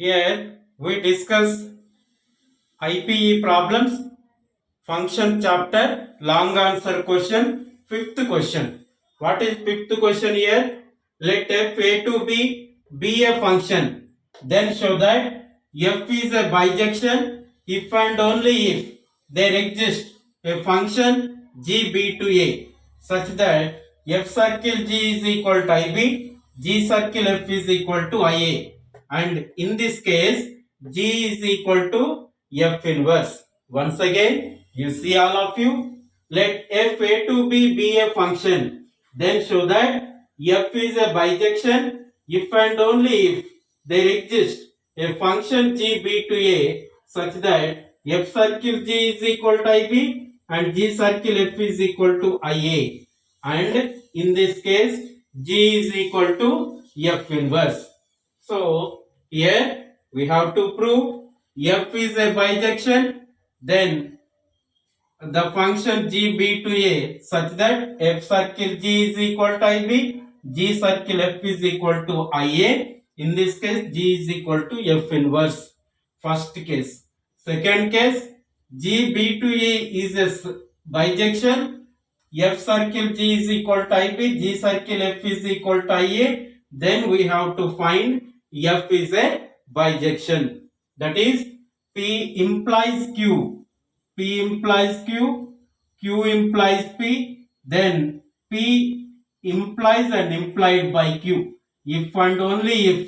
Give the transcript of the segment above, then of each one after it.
Here we discuss IPE problems, function chapter, long answer question, fifth question. What is fifth question here? Let f a to be a function. Then show that f is a bijection if and only if there exists a function g b to a such that f circle g is equal to ib, g circle f is equal to ia, and in this case g is equal to f inverse. Once again, you see all of you, let f a to be a function. Then show that f is a bijection if and only if there exists a function g b to a such that f circle g is equal to ib and g circle f is equal to ia, and in this case g is equal to f inverse. So here we have to prove f is a bijection, then the function g b to a such that f circle g is equal to ib, g circle f is equal to ia. In this case, g is equal to f inverse. First case. Second case, g b to a is a bijection. F circle g is equal to ib, g circle f is equal to ia. Then we have to find f is a bijection. That is, p implies q. P implies Q, Q implies P, then P implies and implied by Q. If and only if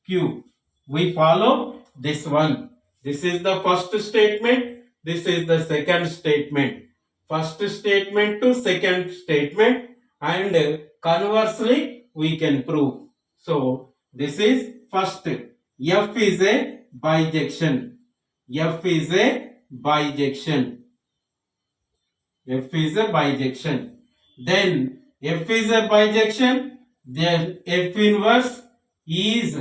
Q. We follow this one. This is the first statement. This is the second statement. First statement to second statement, and conversely we can prove. So this is first. F is a bijection. F is a bijection. F is a bijection. Then F is a bijection. Then F inverse is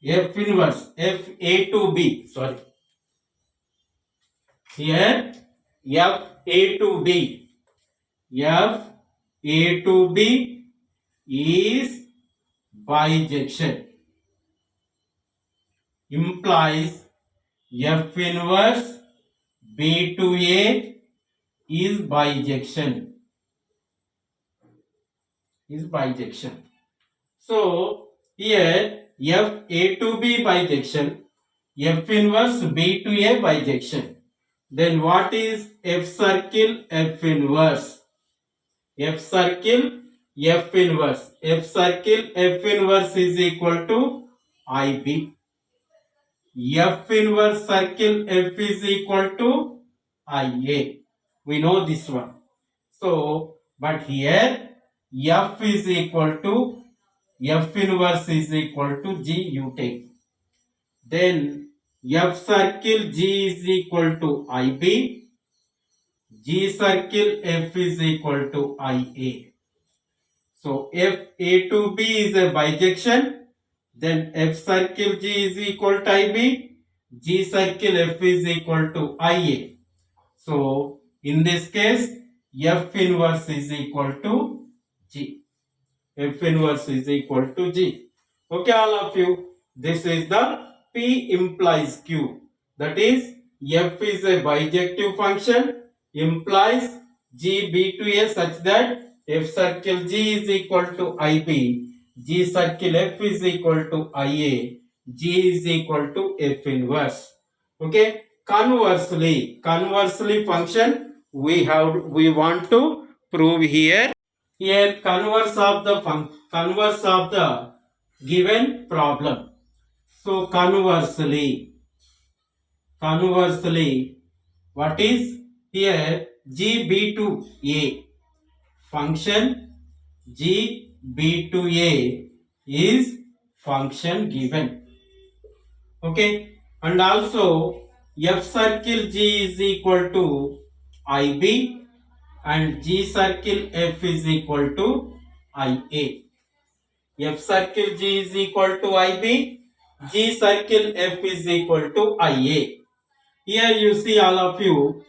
F inverse F A to B. Sorry. Here F A to B. F A to B is bijection. Implies F inverse B to A is bijection. Is bijection. So here F A to B bijection, F inverse B to A bijection. Then what is F circle F inverse? F circle F inverse. F circle F inverse is equal to IB. F inverse circle F is equal to IA. We know this one. So, but here F is equal to F inverse is equal to G you take. Then F circle G is equal to IB. G circle F is equal to IA. So F A to B is a bijection. Then F circle G is equal to IB, G circle F is equal to IA. So in this case, F inverse is equal to G. F inverse is equal to G. Okay, all of you. This is the P implies Q. That is, F is a bijective function, implies G B to A such that F circle G is equal to IB, G circle F is equal to IA, G is equal to F inverse. Okay. Conversely function we want to prove here. Here converse of the given problem. So conversely, what is here? G B to A function G B to A is function given. Okay, and also F circle G is equal to IB and G circle F is equal to IA. F circle G is equal to IB, G circle F is equal to IA. Here you see all of you,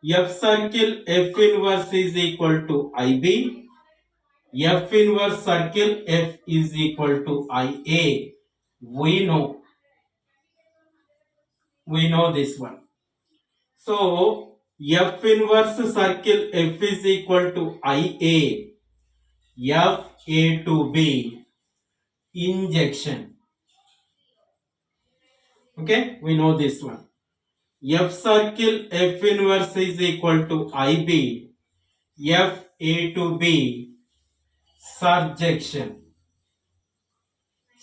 F circle F inverse is equal to IB, F inverse circle F is equal to IA. We know we know this one. So F inverse circle F is equal to IA, F A to B, injection. Okay, we know this one. F circle F inverse is equal to IB, F A to B, surjection.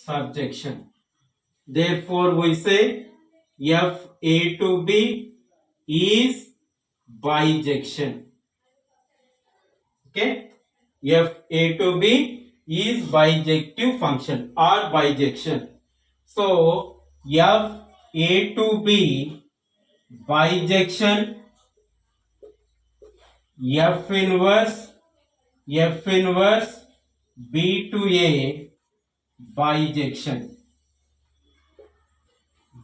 Surjection. Therefore, we say F A to B is bijection. Okay, F A to B is bijective function or bijection. So F A to B bijection, F inverse B to A bijection.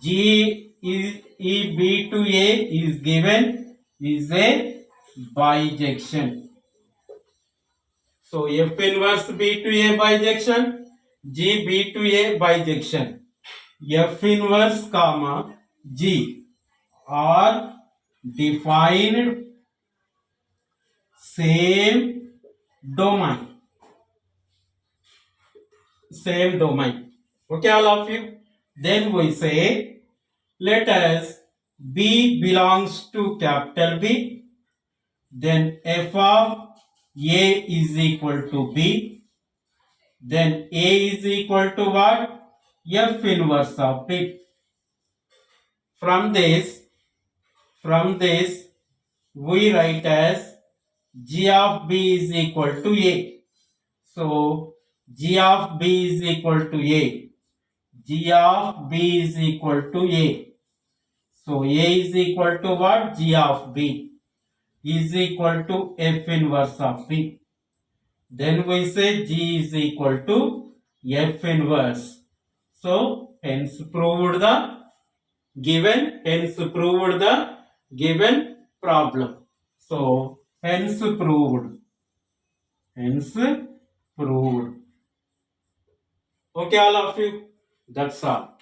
G is E B to A is given is a bijection. So F inverse B to A bijection, G B to A bijection. F inverse comma G are defined same domain. Same domain. Okay, all of you. Then we say, let us B belongs to capital B. Then F of A is equal to B. Then A is equal to what? F inverse of B. From this, we write as G of B is equal to A. So G of B is equal to A. G of B is equal to A. So A is equal to what? G of B is equal to F inverse of B. Then we say G is equal to F inverse. So hence proved the given problem. So hence proved. Okay, all of you. That's all.